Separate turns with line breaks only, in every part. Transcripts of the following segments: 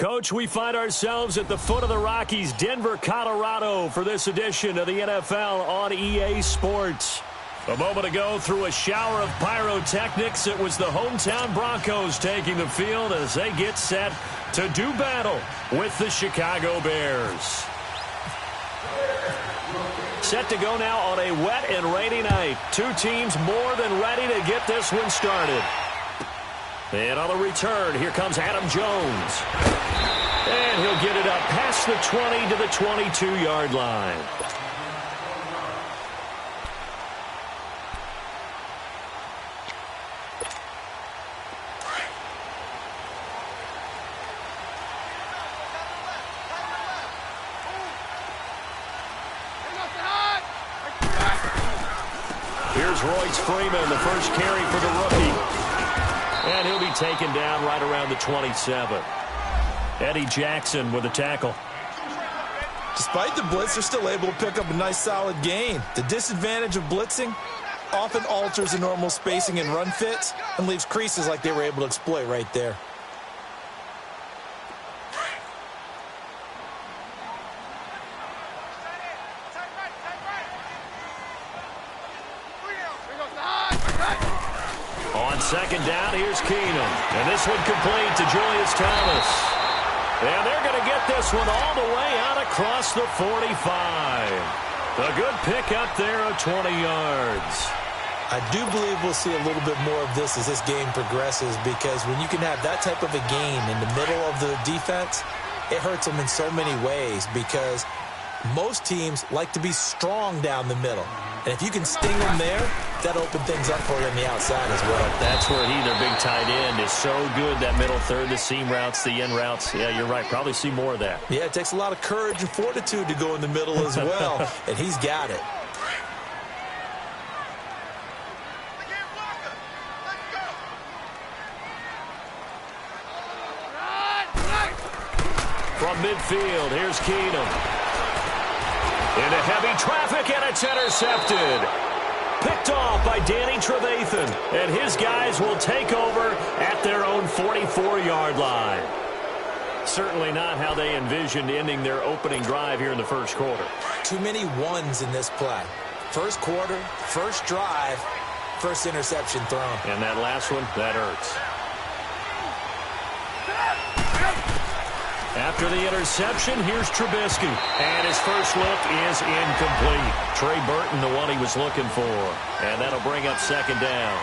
Coach, we find ourselves at the foot of the Rockies, Denver, Colorado, for this edition of the NFL on EA Sports. A moment ago, through a shower of pyrotechnics, it was the hometown Broncos taking the field as they get set to do battle with the Chicago Bears. Set to go now on a wet and rainy night. Two teams more than ready to get this one started. And on the return, here comes Adam Jones. And he'll get it up past the 20 to the 22-yard line. Here's Royce Freeman, the first carry for the rookie. And he'll be taken down right around the 27. Eddie Jackson with a tackle.
Despite the blitz, they're still able to pick up a nice solid gain. The disadvantage of blitzing often alters the normal spacing and run fits and leaves creases like they were able to exploit right there.
On second down, here's Keenum. And this one complete to Julius Thomas. And they're going to get this one all the way out across the 45. A good pick up there of 20 yards.
I do believe we'll see a little bit more of this as this game progresses, because when you can have that type of a gain in the middle of the defense, it hurts them in so many ways, because most teams like to be strong down the middle. And if you can sting them there, that opens things up for you on the outside as well.
That's where their big tight end, is so good, that middle third, the seam routes, the in routes. Yeah, you're right. Probably see more of that.
Yeah, it takes a lot of courage and fortitude to go in the middle as well, and he's got it.
From midfield, here's Keenum. Into heavy traffic, and it's intercepted. Picked off by Danny Trevathan, and his guys will take over at their own 44-yard line. Certainly not how they envisioned ending their opening drive here in the first quarter.
Too many ones in this play. First quarter, first drive, first interception thrown.
And that last one, that hurts. After the interception, here's Trubisky. And his first look is incomplete. Trey Burton, the one he was looking for. And that'll bring up second down.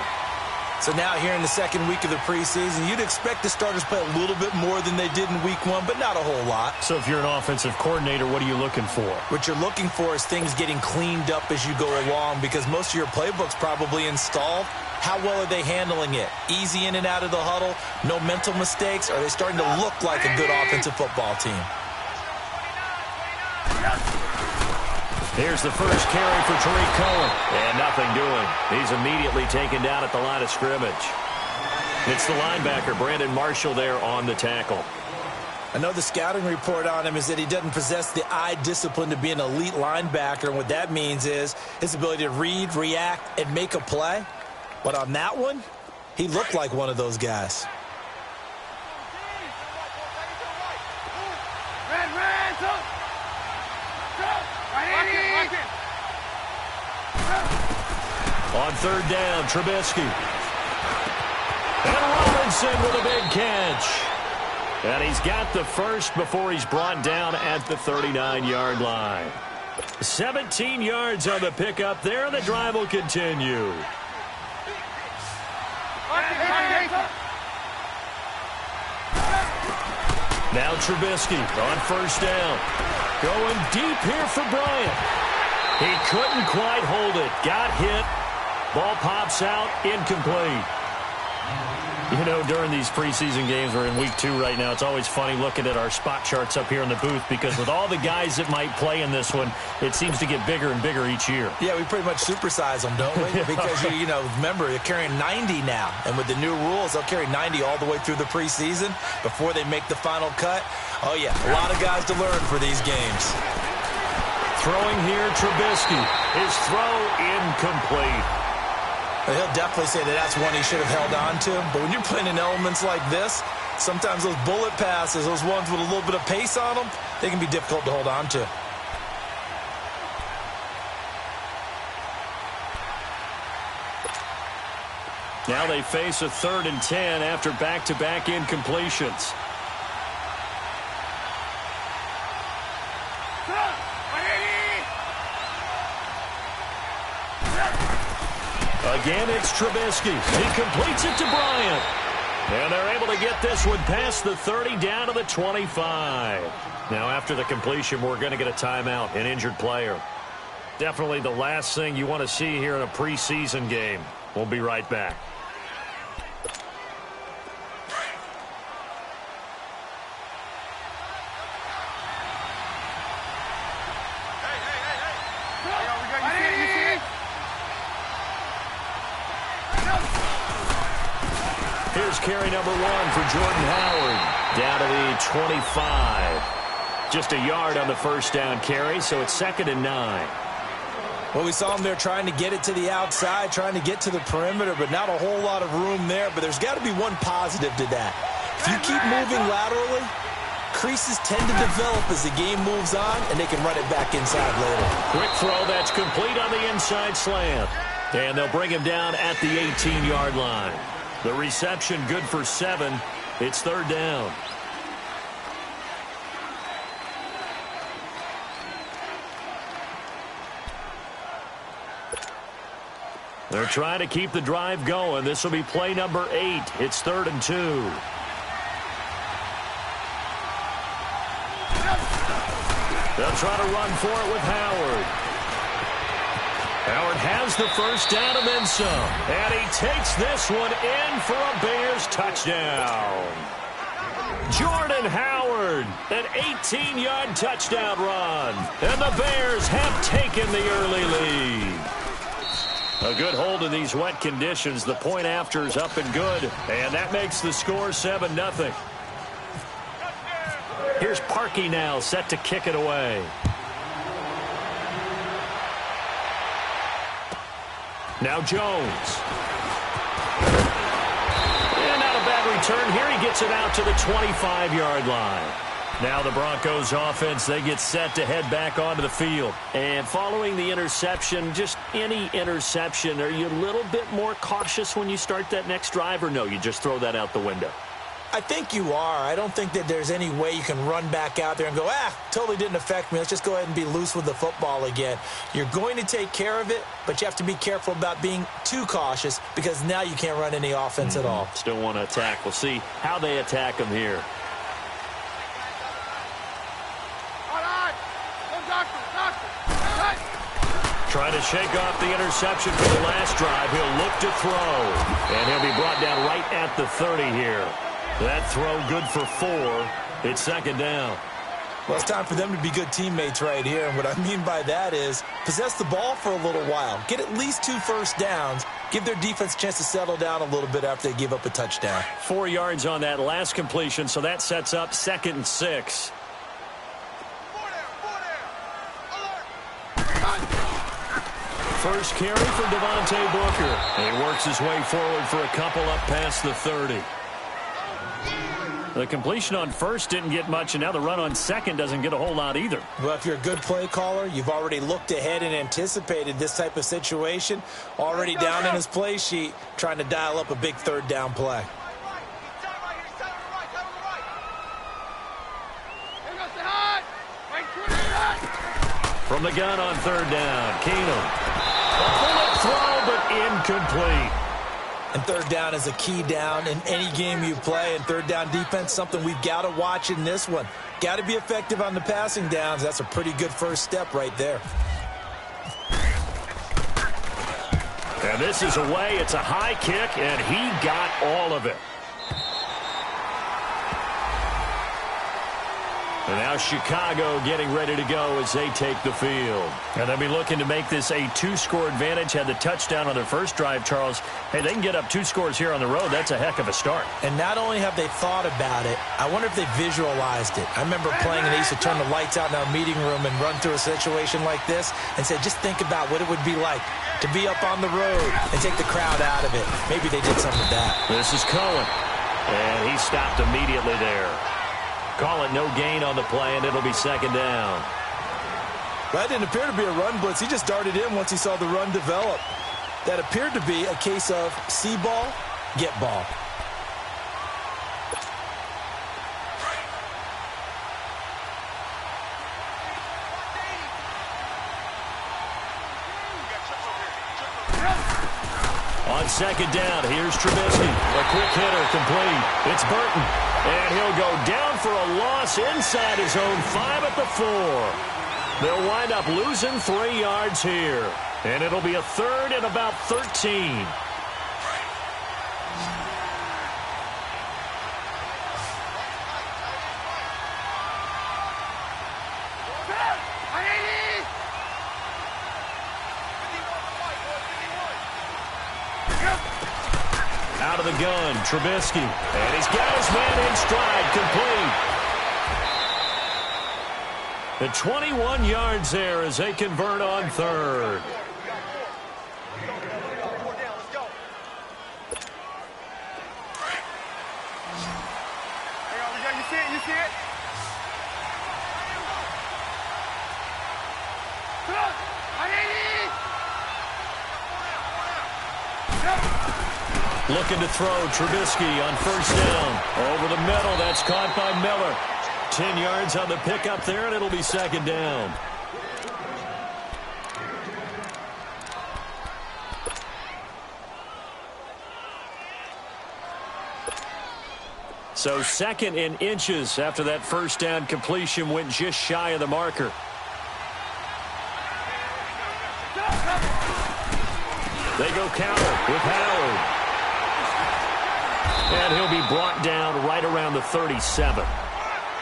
So now here in the second week of the preseason, you'd expect the starters play a little bit more than they did in week one, but not a whole lot.
So if you're an offensive coordinator, what are you looking for?
What you're looking for is things getting cleaned up as you go along, because most of your playbook's probably installed. How well are they handling it? Easy in and out of the huddle? No mental mistakes? Are they starting to look like a good offensive football team?
Here's the first carry for Tariq Cohen. And nothing doing. He's immediately taken down at the line of scrimmage. It's the linebacker, Brandon Marshall, there on the tackle.
I know the scouting report on him is that he doesn't possess the eye discipline to be an elite linebacker. And what that means is his ability to read, react, and make a play. But on that one, he looked like one of those guys.
On third down, Trubisky. And Robinson with a big catch. And he's got the first before he's brought down at the 39-yard line. 17 yards on the pickup there, and the drive will continue. Now Trubisky on first down. Going deep here for Bryant. He couldn't quite hold it. Got hit. Ball pops out. Incomplete. You know, during these preseason games, we're in week 2 right now, it's always funny looking at our spot charts up here in the booth, because with all the guys that might play in this one, it seems to get bigger and bigger each year.
Yeah, we pretty much supersize them, don't we? Because, you know, remember, they're carrying 90 now. And with the new rules, they'll carry 90 all the way through the preseason before they make the final cut. Oh, yeah, a lot of guys to learn for these games.
Throwing here, Trubisky. His throw incomplete.
He'll definitely say that that's one he should have held on to. But when you're playing in elements like this, sometimes those bullet passes, those ones with a little bit of pace on them, they can be difficult to hold on to.
Now they face a 3rd and 10 after back-to-back incompletions. Again, it's Trubisky. He completes it to Bryant. And they're able to get this one past the 30 down to the 25. Now, after the completion, we're going to get a timeout, an injured player. Definitely the last thing you want to see here in a preseason game. We'll be right back. Here's carry number 1 for Jordan Howard. Down to the 25. Just a yard on the first down carry, so it's 2nd and 9.
Well, we saw him there trying to get it to the outside, trying to get to the perimeter, but not a whole lot of room there. But there's got to be one positive to that. If you keep moving laterally, creases tend to develop as the game moves on, and they can run it back inside later.
Quick throw, that's complete on the inside slant. And they'll bring him down at the 18-yard line. The reception good for 7. It's 3rd down. They're trying to keep the drive going. This will be play number 8. It's 3rd and 2. They'll try to run for it with Howard. Howard has the first down and then some. And he takes this one in for a Bears touchdown. Jordan Howard, an 18-yard touchdown run. And the Bears have taken the early lead. A good hold in these wet conditions. The point after is up and good. And that makes the score 7-0. Here's Parkey now, set to kick it away. Now Jones. And not a bad return here. He gets it out to the 25-yard line. Now the Broncos offense, they get set to head back onto the field. And following the interception, just any interception, are you a little bit more cautious when you start that next drive, or no, you just throw that out the window?
I think you are. I don't think that there's any way you can run back out there and go, totally didn't affect me. Let's just go ahead and be loose with the football again. You're going to take care of it, but you have to be careful about being too cautious because now you can't run any offense at all.
Still want to attack. We'll see how they attack them here. Trying to shake off the interception for the last drive. He'll look to throw. And he'll be brought down right at the 30 here. That throw good for 4. It's 2nd down.
Well, it's time for them to be good teammates right here. And what I mean by that is possess the ball for a little while. Get at least 2 first downs. Give their defense a chance to settle down a little bit after they give up a touchdown.
4 yards on that last completion, so that sets up 2nd and 6. First carry for Devontae Booker. He works his way forward for a couple up past the 30. The completion on first didn't get much, and now the run on second doesn't get a whole lot either.
Well, if you're a good play caller, you've already looked ahead and anticipated this type of situation. Already down in his play sheet, trying to dial up a big 3rd down play.
From the gun on 3rd down, Keenum. A bullet throw, but incomplete.
And 3rd down is a key down in any game you play. And 3rd down defense, something we've got to watch in this one. Got to be effective on the passing downs. That's a pretty good first step right there.
And this is away. It's a high kick, and he got all of it. And now Chicago getting ready to go as they take the field. And they'll be looking to make this a 2-score advantage. Had the touchdown on their first drive, Charles. Hey, they can get up 2 scores here on the road. That's a heck of a start.
And not only have they thought about it, I wonder if they visualized it. I remember playing and they used to turn the lights out in our meeting room and run through a situation like this and say, just think about what it would be like to be up on the road and take the crowd out of it. Maybe they did something with that.
This is Cohen. And he stopped immediately there. Call it no gain on the play, and it'll be second down.
That didn't appear to be a run blitz. He just darted in once he saw the run develop. That appeared to be a case of see ball, get ball.
On second down, here's Trubisky. A quick hitter, complete. It's Burton. And he'll go down for a loss inside his own 5 at the 4. They'll wind up losing 3 yards here. And it'll be a third and about 13. Out of the gun, Trubisky. And he's got his man in stride, complete. The 21 yards there as they convert on third.
You see it?
Looking to throw, Trubisky on first down. Over the middle, that's caught by Miller. 10 yards on the pickup there, and it'll be second down. So second in inches after that first down completion went just shy of the marker. They go counter with Howard. And he'll be brought down right around the 37.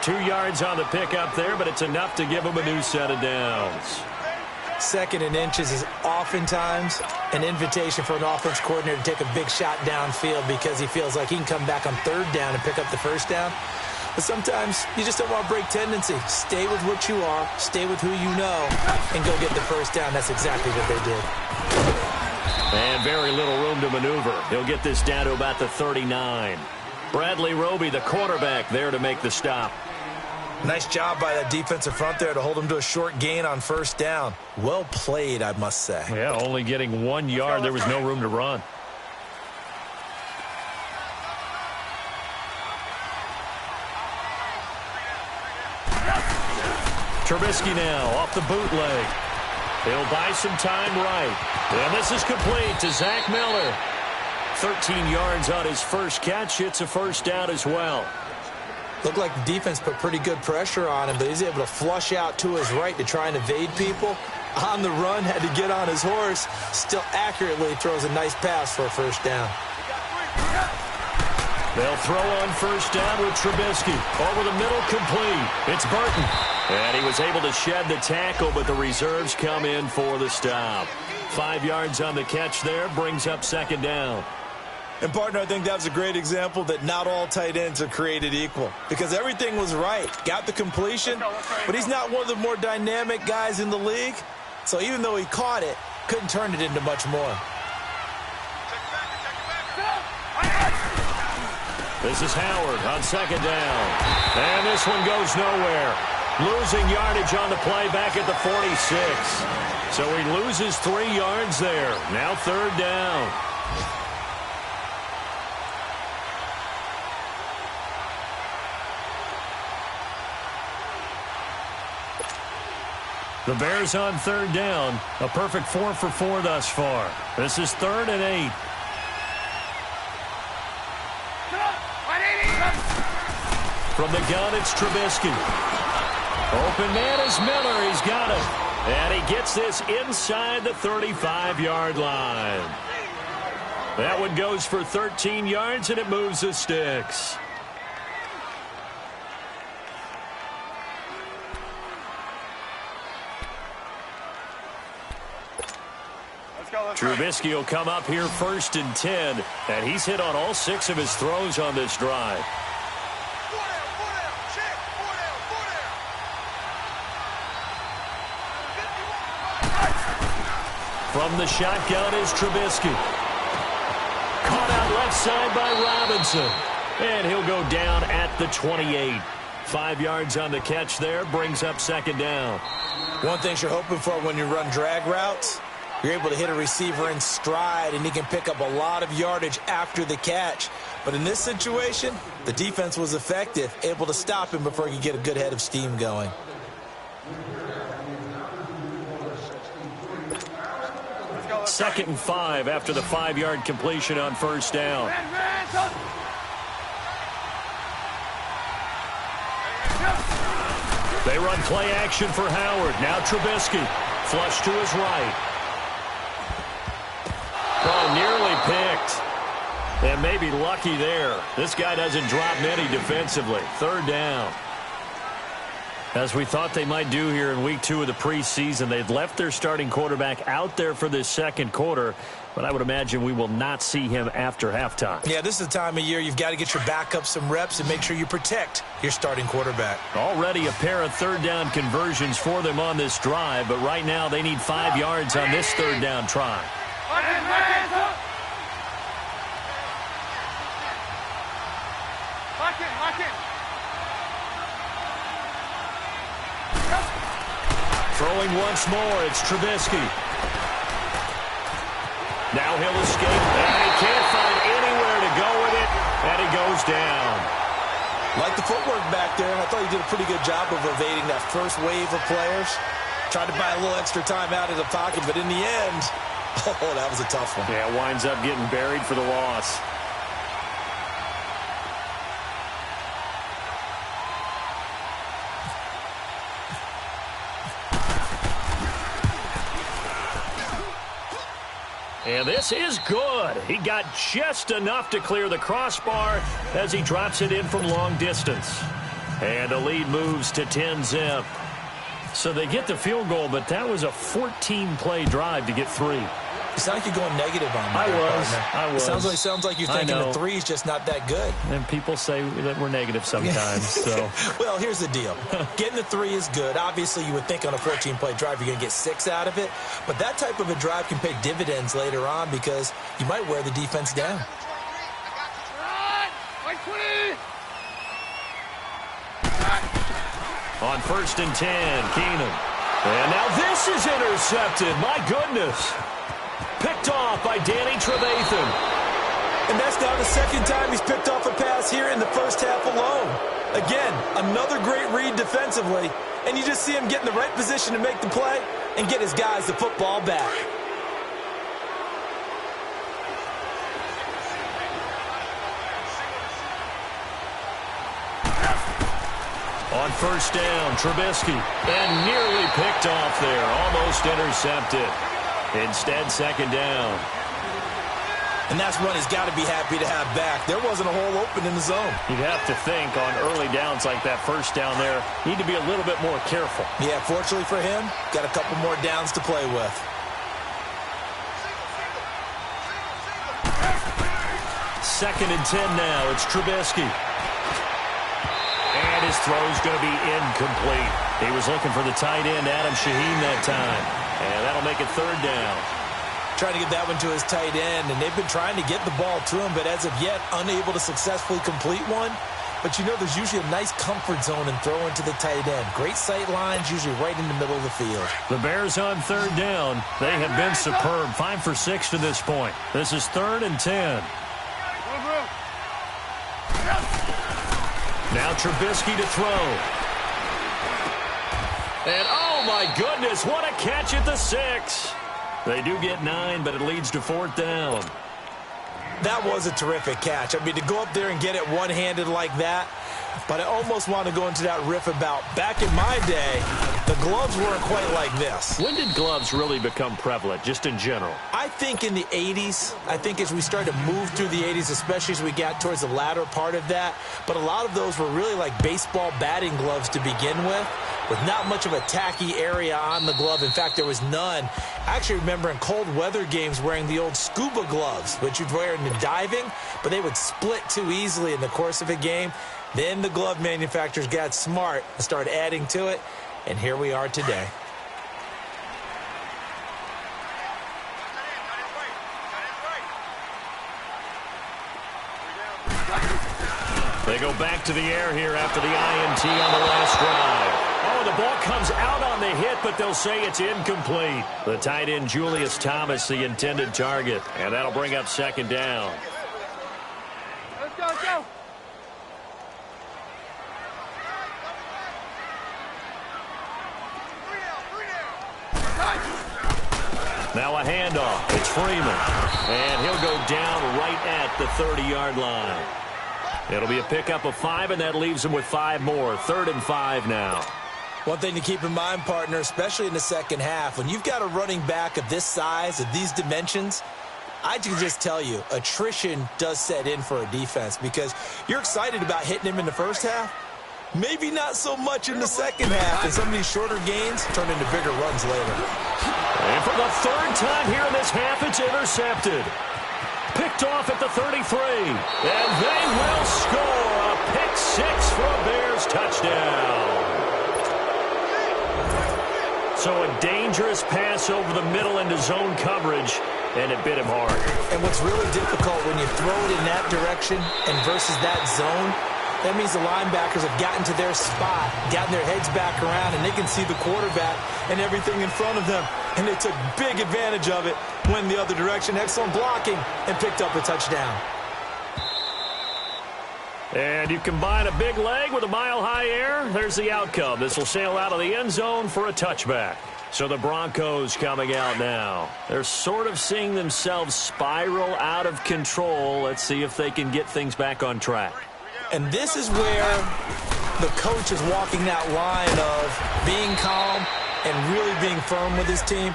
2 yards on the pickup there, but it's enough to give him a new set of downs.
Second in inches is oftentimes an invitation for an offense coordinator to take a big shot downfield because he feels like he can come back on third down and pick up the first down. But sometimes you just don't want to break tendency. Stay with what you are, stay with who you know, and go get the first down. That's exactly what they did.
And very little room to maneuver. He'll get this down to about the 39. Bradley Roby, the quarterback, there to make the stop.
Nice job by that defensive front there to hold him to a short gain on first down. Well played, I must say.
Yeah, only getting 1 yard. There was no room to run. Trubisky now off the bootleg. He'll buy some time right. And this is complete to Zach Miller. 13 yards on his first catch. It's a first down as well.
Looked like the defense put pretty good pressure on him, but he's able to flush out to his right to try and evade people. On the run, had to get on his horse. Still accurately throws a nice pass for a first down.
They'll throw on first down with Trubisky. Over the middle, complete. It's Burton. And he was able to shed the tackle, but the reserves come in for the stop. 5 yards on the catch there, brings up second down.
And, partner, I think that was a great example that not all tight ends are created equal. Because everything was right. Got the completion, but he's not one of the more dynamic guys in the league. So even though he caught it, couldn't turn it into much more.
This is Howard on second down. And this one goes nowhere. Losing yardage on the play back at the 46. So he loses 3 yards there. Now third down. The Bears on third down. A perfect 4 for 4 thus far. This is 3rd and 8. From the gun, it's Trubisky. Open man is Miller. He's got it. And he gets this inside the 35-yard line. That one goes for 13 yards, and it moves the sticks. Trubisky will come up here 1st and 10, and he's hit on all 6 of his throws on this drive. From the shotgun is Trubisky. Caught out left side by Robinson. And he'll go down at the 28. 5 yards on the catch there, brings up 2nd down.
One thing you're hoping for when you run drag routes, you're able to hit a receiver in stride, and he can pick up a lot of yardage after the catch. But in this situation, the defense was effective, able to stop him before he could get a good head of steam going.
Second and 5 after the 5-yard completion on 1st down. They run play action for Howard. Now Trubisky. Flush to his right. Oh, nearly picked. And maybe lucky there. This guy doesn't drop many defensively. 3rd down. As we thought they might do here in week 2 of the preseason, they'd left their starting quarterback out there for this 2nd quarter, but I would imagine we will not see him after halftime.
Yeah, this is the time of year you've got to get your backup some reps and make sure you protect your starting quarterback.
Already a pair of 3rd down conversions for them on this drive, but right now they need 5 yards on this 3rd down try. Throwing once more, it's Trubisky. Now he'll escape, and he can't find anywhere to go with it, and he goes down.
Like the footwork back there, and I thought he did a pretty good job of evading that first wave of players. Tried to buy a little extra time out of the pocket, but in the end, oh, that was a tough one.
Yeah, winds up getting buried for the loss. And this is good. He got just enough to clear the crossbar as he drops it in from long distance. And the lead moves to 10-zip. So they get the field goal, but that was a 14-play drive to get 3.
You sound like you're going negative on that.
I was.
Sounds like you're thinking the 3 is just not that good.
And people say that we're negative sometimes. So,
well, here's the deal. Getting the 3 is good. Obviously, you would think on a 14-play drive you're going to get 6 out of it. But that type of a drive can pay dividends later on because you might wear the defense down.
On 1st and 10, Keenan. And now this is intercepted. My goodness. Picked off by Danny Trevathan.
And that's now the 2nd time he's picked off a pass here in the first half alone. Again, another great read defensively. And you just see him get in the right position to make the play and get his guys the football back.
On 1st down, Trubisky. And nearly picked off there. Almost intercepted. Instead, 2nd down.
And that's one he's got to be happy to have back. There wasn't a hole open in the zone.
You'd have to think on early downs like that 1st down there, need to be a little bit more careful.
Yeah, fortunately for him, got a couple more downs to play with.
Second and 10 now. It's Trubisky. And his throw's going to be incomplete. He was looking for the tight end, Adam Shaheen, that time. And that'll make it 3rd down.
Trying to get that one to his tight end, and they've been trying to get the ball to him, but as of yet, unable to successfully complete one. But you know there's usually a nice comfort zone in throwing to the tight end. Great sight lines, usually right in the middle of the field. The
Bears on 3rd down. They have been superb. 5 for 6 to this point. This is 3rd and 10. Now Trubisky to throw. And oh my goodness, what a catch at the 6. They do get 9, but it leads to 4th down.
That was a terrific catch. I mean, to go up there and get it one-handed like that, but I almost want to go into that riff about back in my day, the gloves weren't quite like this.
When did gloves really become prevalent, just in general?
I think in the 80s. I think as we started to move through the 80s, especially as we got towards the latter part of that. But a lot of those were really like baseball batting gloves to begin with. with not much of a tacky area on the glove. In fact, there was none. I actually remember in cold weather games wearing the old scuba gloves, which you'd wear in the diving, but they would split too easily in the course of a game. Then the glove manufacturers got smart and started adding to it, and here we are today.
They go back to the air here after the INT on the last drive. Oh, the ball comes out on the hit, but they'll say it's incomplete. The tight end, Julius Thomas, the intended target, and that'll bring up second down.
Let's go, let's go.
Now a handoff. It's Freeman. And he'll go down right at the 30-yard line. It'll be a pickup of 5, and that leaves them with 5 more. 3rd and 5 now.
One thing to keep in mind, partner, especially in the second half, when you've got a running back of this size, of these dimensions, I can just tell you, attrition does set in for a defense because you're excited about hitting him in the first half. Maybe not so much in the second half, and some of these shorter gains turn into bigger runs later.
And for the 3rd time here in this half, it's intercepted. Picked off at the 33. And they will score a pick 6 for a Bears touchdown. So a dangerous pass over the middle into zone coverage, and it bit him hard. And
what's really difficult when you throw it in that direction and versus that zone, that means the linebackers have gotten to their spot, gotten their heads back around, and they can see the quarterback and everything in front of them. And they took big advantage of it, went the other direction, excellent blocking, and picked up a touchdown.
And you combine a big leg with a mile-high air, there's the outcome. This will sail out of the end zone for a touchback. So the Broncos coming out now. They're sort of seeing themselves spiral out of control. Let's see if they can get things back on track.
And this is where the coach is walking that line of being calm and really being firm with his team.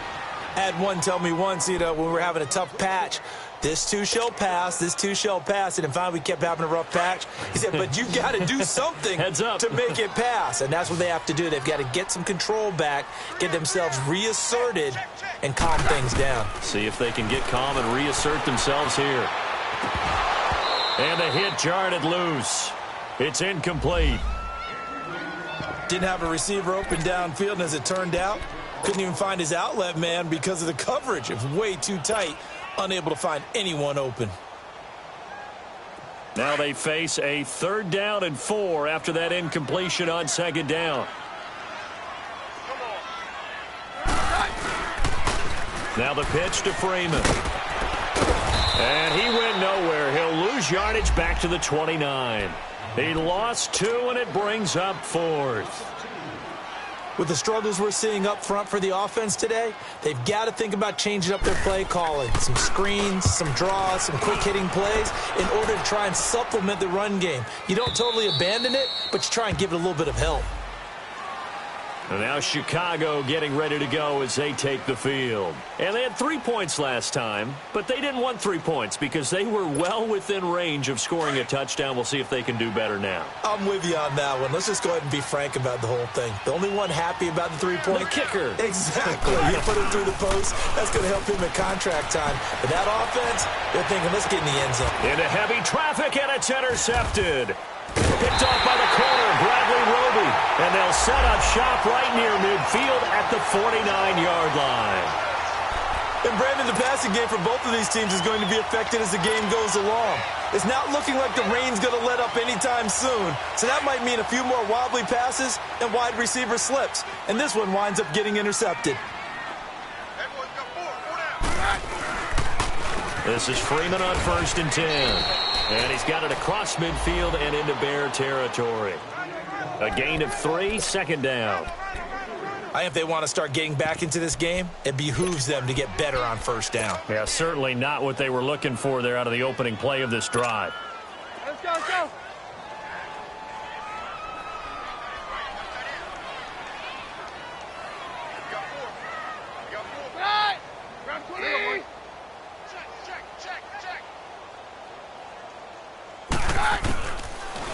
I had one tell me once, when we were having a tough patch, this too shall pass, this too shall pass. And finally we kept having a rough patch. He said, but you got to do something
Heads up.
to make it pass. And that's what they have to do. They've got to get some control back, get themselves reasserted, and calm things down.
See if they can get calm and reassert themselves here. And the hit jarred it loose. It's incomplete.
Didn't have a receiver open downfield, and as it turned out, couldn't even find his outlet man because of the coverage. It was way too tight, unable to find anyone open.
Now they face a 3rd down and 4 after that incompletion on 2nd down. Now the pitch to Freeman. And he went nowhere. He'll lose yardage back to the 29. He lost 2, and it brings up 4th.
With the struggles we're seeing up front for the offense today, they've got to think about changing up their play calling. Some screens, some draws, some quick-hitting plays in order to try and supplement the run game. You don't totally abandon it, but you try and give it a little bit of help.
And now Chicago getting ready to go as they take the field. And they had 3 points last time, but they didn't want 3 points because they were well within range of scoring a touchdown. We'll see if they can do better now.
I'm with you on that one. Let's just go ahead and be frank about the whole thing. The only one happy about the 3-point
the kicker.
Exactly. You put him through the post. That's going to help him at contract time. But that offense, they're thinking, let's get in the end zone.
Into heavy traffic, and it's intercepted. Picked off by the corner, Bradley Roby. And they'll set up shop right near midfield at the 49-yard line.
And Brandon, the passing game for both of these teams is going to be affected as the game goes along. It's not looking like the rain's going to let up anytime soon. So that might mean a few more wobbly passes and wide receiver slips. And this one winds up getting intercepted.
This is Freeman on 1st and 10. And he's got it across midfield and into Bear territory. A gain of 3, 2nd down.
I think if they want to start getting back into this game, it behooves them to get better on 1st down.
Yeah, certainly not what they were looking for there out of the opening play of this drive.
Let's go, let's go.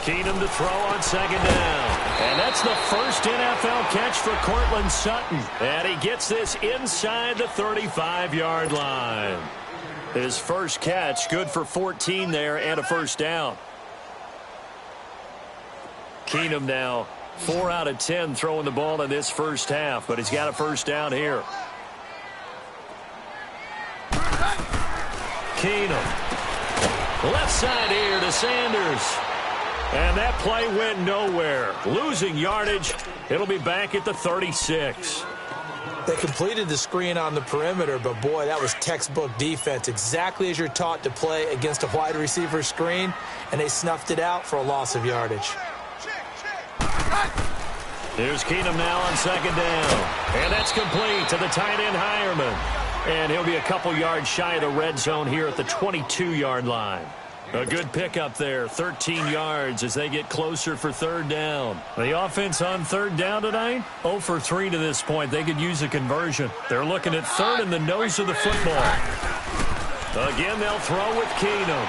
Keenum to throw on 2nd down. And that's the first NFL catch for Cortland Sutton. And he gets this inside the 35-yard line. His first catch, good for 14 there and a first down. Keenum now 4 out of 10 throwing the ball in this first half, but he's got a first down here. Keenum. Left side here to Sanders. And that play went nowhere. Losing yardage. It'll be back at the 36.
They completed the screen on the perimeter, but boy, that was textbook defense. Exactly as you're taught to play against a wide receiver screen, and they snuffed it out for a loss of yardage.
Here's Keenum now on second down. And that's complete to the tight end Hireman. And he'll be a couple yards shy of the red zone here at the 22-yard line. A good pickup there, 13 yards as they get closer for third down. The offense on third down tonight, 0 for 3 to this point. They could use a conversion. They're looking at third in the nose of the football. Again, they'll throw with Keenum.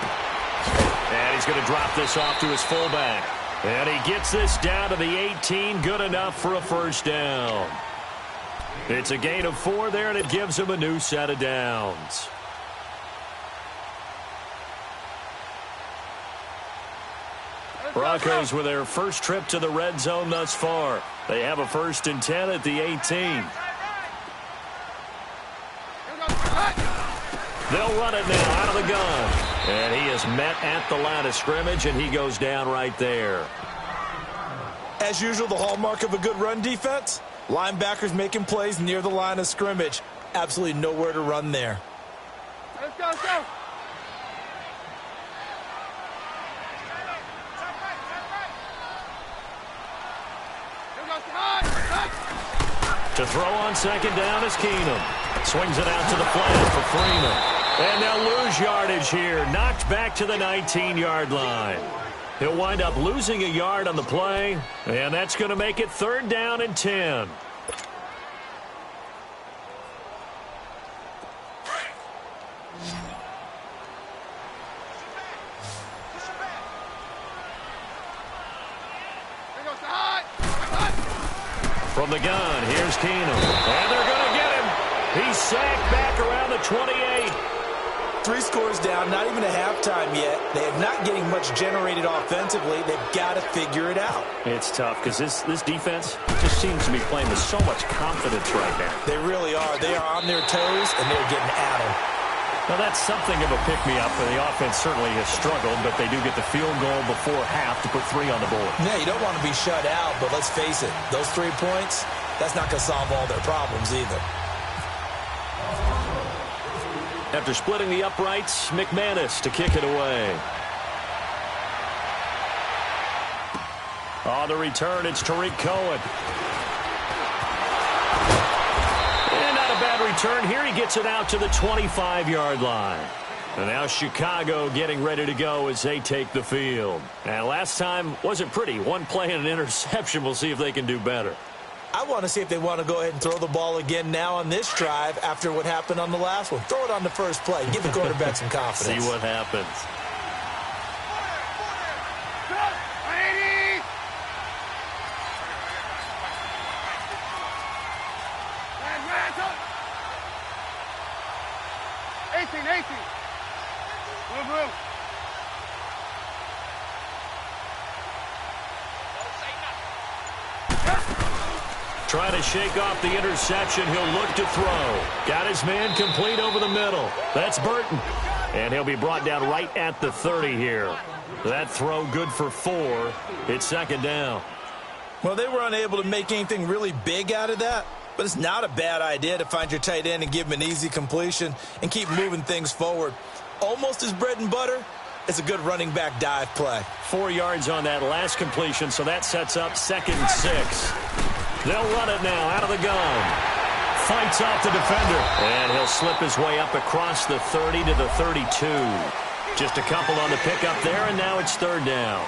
And he's going to drop this off to his fullback. And he gets this down to the 18, good enough for a first down. It's a gain of 4 there, and it gives him a new set of downs. Broncos with their first trip to the red zone thus far. They have a 1st and 10 at the 18. They'll run it now out of the gun. And he is met at the line of scrimmage, and he goes down right there.
As usual, the hallmark of a good run defense, linebackers making plays near the line of scrimmage. Absolutely nowhere to run there.
Let's go, let's go.
To throw on second down is Keenum. Swings it out to the flat for Freeman. And they'll lose yardage here. Knocked back to the 19-yard line. He'll wind up losing a yard on the play. And that's going to make it 3rd down and 10. From the gun, here's Keenum. And they're going to get him. He's sacked back around the 28.
3 scores down, not even a halftime yet. They are not getting much generated offensively. They've got to figure it out.
It's tough because this defense just seems to be playing with so much confidence right now.
They really are. They are on their toes, and they're getting at them.
Now, that's something of a pick-me-up, for the offense certainly has struggled, but they do get the field goal before half to put 3 on the board.
Yeah, you don't want to be shut out, but let's face it, those 3 points, that's not going to solve all their problems either.
After splitting the uprights, McManus to kick it away. On the return, it's Tariq Cohen. And not a bad return here. He gets it out to the 25-yard line. And now Chicago getting ready to go as they take the field. And last time wasn't pretty. 1 play and an interception. We'll see if they can do better.
I want to see if they want to go ahead and throw the ball again now on this drive after what happened on the last one. Throw it on the first play. Give the quarterback some confidence.
See what happens. Trying to shake off the interception. He'll look to throw. Got his man complete over the middle. That's Burton. And he'll be brought down right at the 30 here. That throw good for 4. It's 2nd down.
Well, they were unable to make anything really big out of that, but it's not a bad idea to find your tight end and give him an easy completion and keep moving things forward. Almost his bread and butter. It's a good running back dive play.
4 yards on that last completion, so that sets up 2nd and 6. They'll run it now out of the gun. Fights off the defender. And he'll slip his way up across the 30 to the 32. Just a couple on the pickup there, and now it's 3rd down.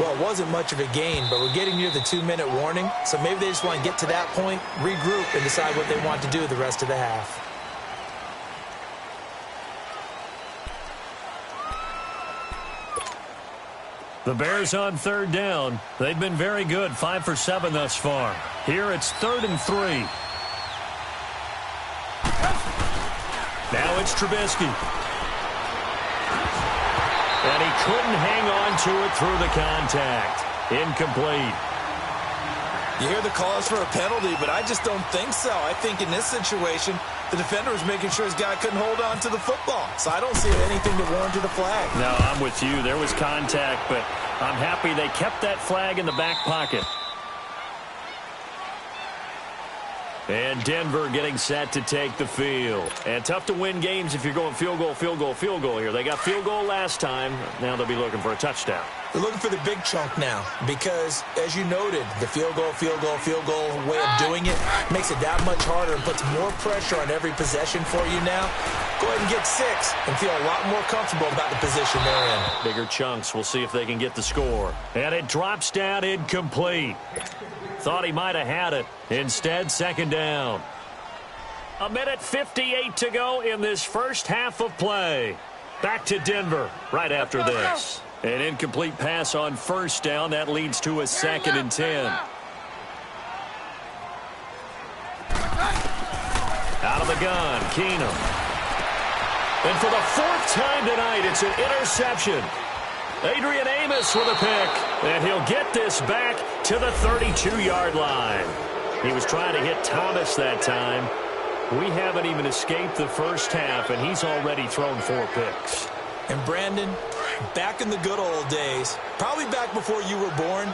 Well, it wasn't much of a gain, but we're getting near the 2-minute warning, so maybe they just want to get to that point, regroup, and decide what they want to do the rest of the half.
The Bears on third down. They've been very good, 5 for 7 thus far. Here it's 3rd and 3. Now it's Trubisky. And he couldn't hang on to it through the contact. Incomplete.
You hear the calls for a penalty, but I just don't think so. I think in this situation, the defender was making sure his guy couldn't hold on to the football. So I don't see anything that warranted a flag.
No, I'm with you. There was contact, but I'm happy they kept that flag in the back pocket. And Denver getting set to take the field. And tough to win games if you're going field goal, field goal, field goal here. They got field goal last time. Now they'll be looking for a touchdown.
They're looking for the big chunk now because, as you noted, the field goal way of doing it makes it that much harder and puts more pressure on every possession for you now. Go ahead and get 6 and feel a lot more comfortable about the position they're in.
Bigger chunks. We'll see if they can get the score. And it drops down incomplete. Thought he might have had it. Instead, 2nd down. 1:58 to go in this first half of play. Back to Denver right after this. An incomplete pass on 1st down. That leads to a 2nd and 10. Out of the gun, Keenum. And for the 4th time tonight, it's an interception. Adrian Amos with a pick, and he'll get this back to the 32-yard line. He was trying to hit Thomas that time. We haven't even escaped the first half, and he's already thrown 4 picks.
And Brandon, back in the good old days, probably back before you were born,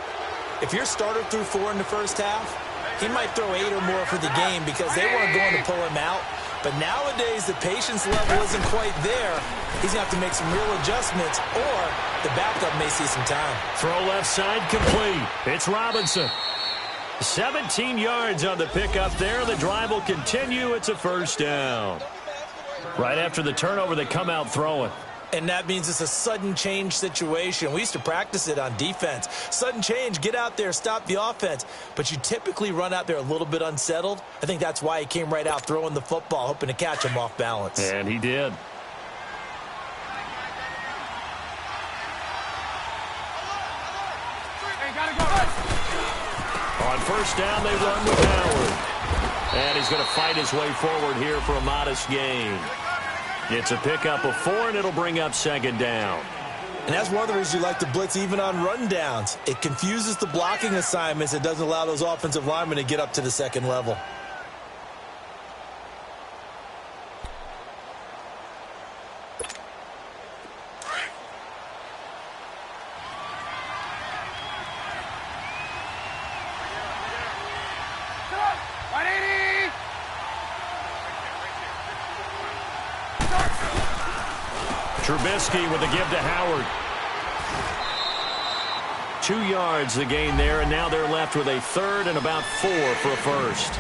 if your starter threw 4 in the first half, he might throw 8 or more for the game because they weren't going to pull him out. But nowadays, the patience level isn't quite there. He's going to have to make some real adjustments, or the backup may see some time.
Throw left side complete. It's Robinson. 17 yards on the pickup there. The drive will continue. It's a 1st down. Right after the turnover, they come out throwing.
And that means it's a sudden change situation. We used to practice it on defense. Sudden change, get out there, stop the offense. But you typically run out there a little bit unsettled. I think that's why he came right out throwing the football, hoping to catch him off balance.
And he did. On 1st down, they run with Howard. And he's going to fight his way forward here for a modest gain. It's a pickup of 4, and it'll bring up 2nd down.
And that's one of the reasons you like to blitz even on rundowns. It confuses the blocking assignments. It doesn't allow those offensive linemen to get up to the 2nd level.
Trubisky with a give to Howard. 2 yards the gain there, and now they're left with a 3rd and about 4 for a 1st.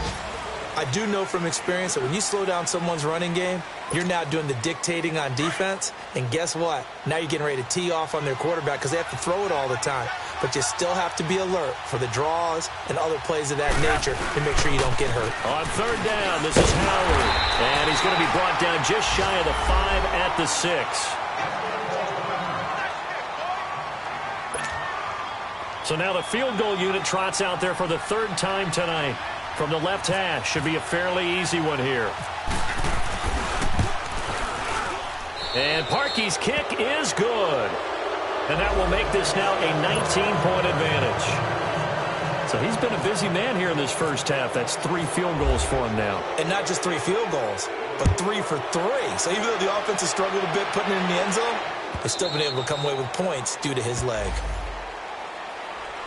I do know from experience that when you slow down someone's running game, you're now doing the dictating on defense. And guess what? Now you're getting ready to tee off on their quarterback because they have to throw it all the time. But you still have to be alert for the draws and other plays of that nature to make sure you don't get hurt.
On 3rd down, this is Howard. And he's going to be brought down just shy of the 5 at the 6. So now the field goal unit trots out there for the 3rd time tonight. From the left hash, should be a fairly easy one here. And Parkey's kick is good. And that will make this now a 19-point advantage. So he's been a busy man here in this first half. That's 3 field goals for him now.
And not just 3 field goals, but 3 for 3. So even though the offense has struggled a bit putting it in the end zone, they've still been able to come away with points due to his leg.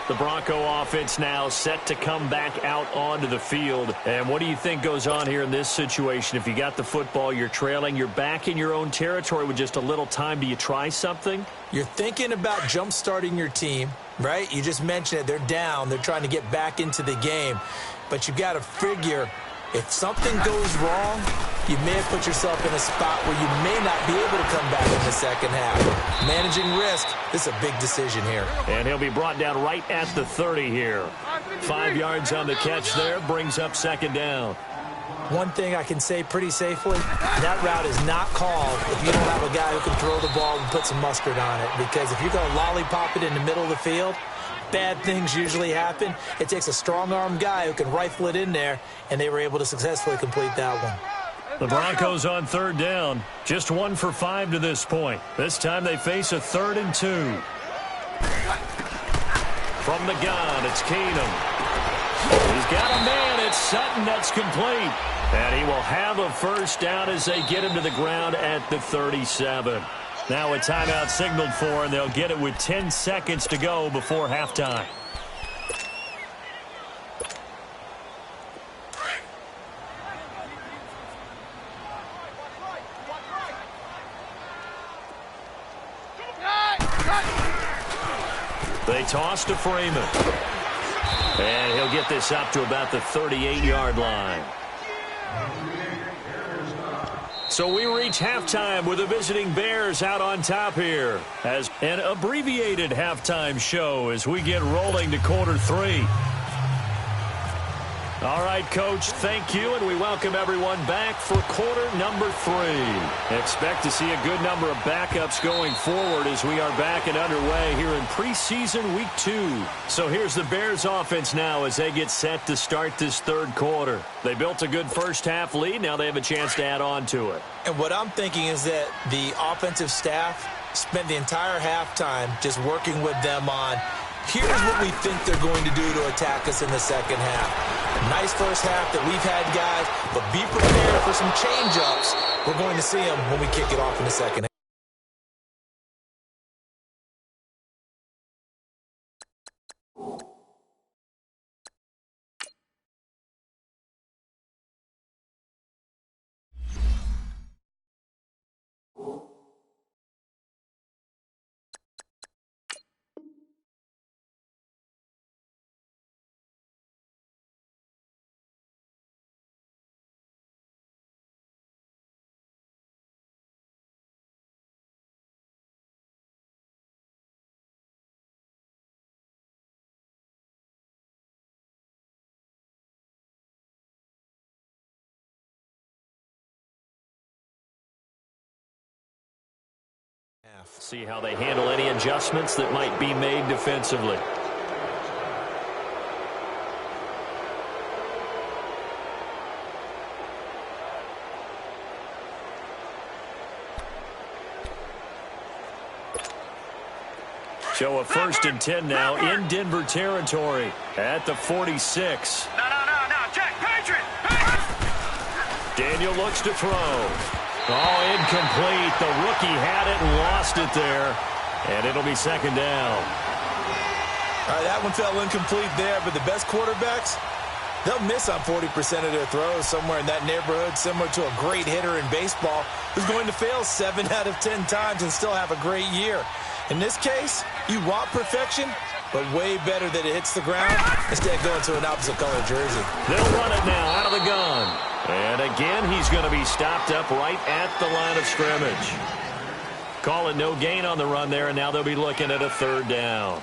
The Bronco offense now set to come back out onto the field. And what do you think goes on here in this situation? If you got the football, you're trailing, you're back in your own territory with just a little time. Do you try something?
You're thinking about jump-starting your team, right? You just mentioned it. They're down. They're trying to get back into the game. But you got to figure if something goes wrong, you may have put yourself in a spot where you may not be able to come back in the second half. Managing risk, this is a big decision here.
And he'll be brought down right at the 30 here. 5 yards on the catch there, brings up 2nd down.
One thing I can say pretty safely, that route is not called if you don't have a guy who can throw the ball and put some mustard on it. Because if you're going to lollipop it in the middle of the field, bad things usually happen. It takes a strong-arm guy who can rifle it in there, and they were able to successfully complete that one.
The Broncos on third down. Just 1 for 5 to this point. This time they face a 3rd and 2. From the gun, it's Keenum. He's got a man. It's Sutton. That's complete. And he will have a first down as they get him to the ground at the 37. Now a timeout signaled for, and they'll get it with 10 seconds to go before halftime. They toss to Freeman. And he'll get this up to about the 38-yard line. So we reach halftime with the visiting Bears out on top here as an abbreviated halftime show as we get rolling to quarter 3. All right, Coach, thank you, and we welcome everyone back for quarter number 3. Expect to see a good number of backups going forward as we are back and underway here in preseason week 2. So here's the Bears offense now as they get set to start this third quarter. They built a good first half lead. Now they have a chance to add on to it.
And what I'm thinking is that the offensive staff spent the entire halftime just working with them on, here's what we think they're going to do to attack us in the second half. Nice first half that we've had, guys, but be prepared for some change-ups. We're going to see them when we kick it off in the second half.
See how they handle any adjustments that might be made defensively. So a 1st and 10 now in Denver territory at the 46.
No, Jack, Patriot!
Daniel looks to throw. Oh, incomplete. The rookie had it and lost it there. And it'll be 2nd down.
All right, that one fell incomplete there, but the best quarterbacks, they'll miss on 40% of their throws, somewhere in that neighborhood, similar to a great hitter in baseball who's going to fail 7 out of 10 times and still have a great year. In this case, you want perfection, but way better that it hits the ground instead of going to an opposite color jersey.
They'll run it now out of the gun. And again, he's going to be stopped up right at the line of scrimmage. Call it no gain on the run there, and now they'll be looking at a 3rd down.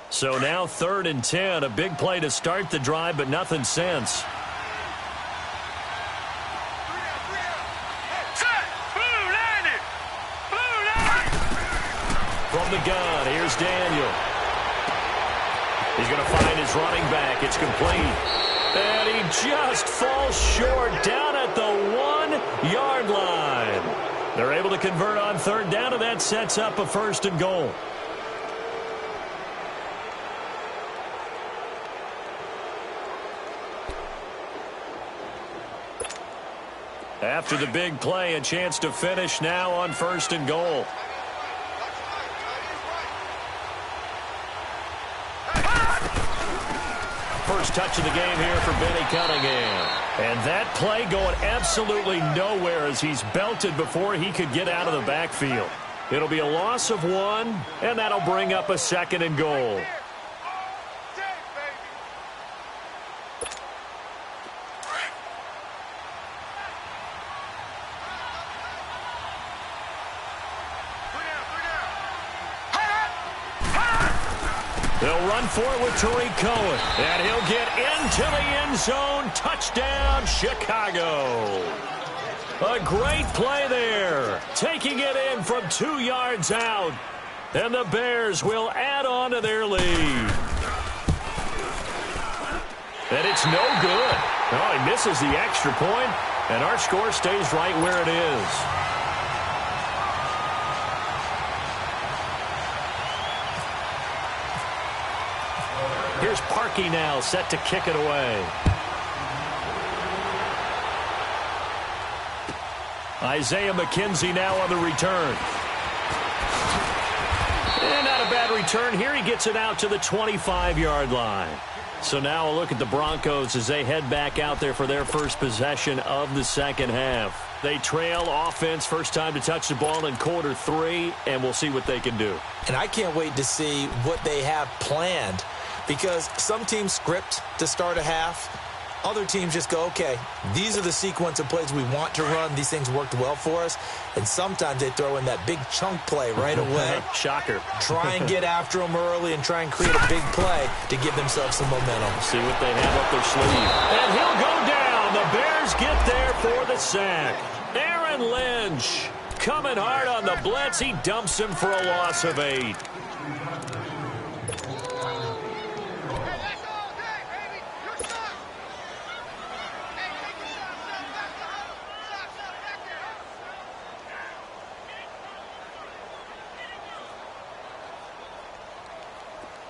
So now 3rd and 10, a big play to start the drive, but nothing since. From the gun, here's Daniel. He's going to find his running back. It's complete. And he just falls short down at the 1-yard line. They're able to convert on 3rd down, and that sets up a 1st and goal. After the big play, a chance to finish now on 1st and goal. First touch of the game here for Benny Cunningham. And that play going absolutely nowhere as he's belted before he could get out of the backfield. It'll be a loss of 1, and that'll bring up a 2nd and goal. They'll run for it with Tariq Cohen. And he'll get into the end zone. Touchdown, Chicago. A great play there. Taking it in from 2 yards out. And the Bears will add on to their lead. And it's no good. Oh, he misses the extra point, and our score stays right where it is. Here's Parkey now, set to kick it away. Isaiah McKenzie now on the return. And not a bad return here. He gets it out to the 25-yard line. So now a look at the Broncos as they head back out there for their first possession of the second half. They trail offense, first time to touch the ball in quarter 3, and we'll see what they can do.
And I can't wait to see what they have planned, because some teams script to start a half. Other teams just go, okay, these are the sequence of plays we want to run. These things worked well for us. And sometimes they throw in that big chunk play right away.
Shocker.
Try and get after them early and try and create a big play to give themselves some momentum.
See what they have up their sleeve. And he'll go down. The Bears get there for the sack. Aaron Lynch coming hard on the blitz. He dumps him for a loss of 8.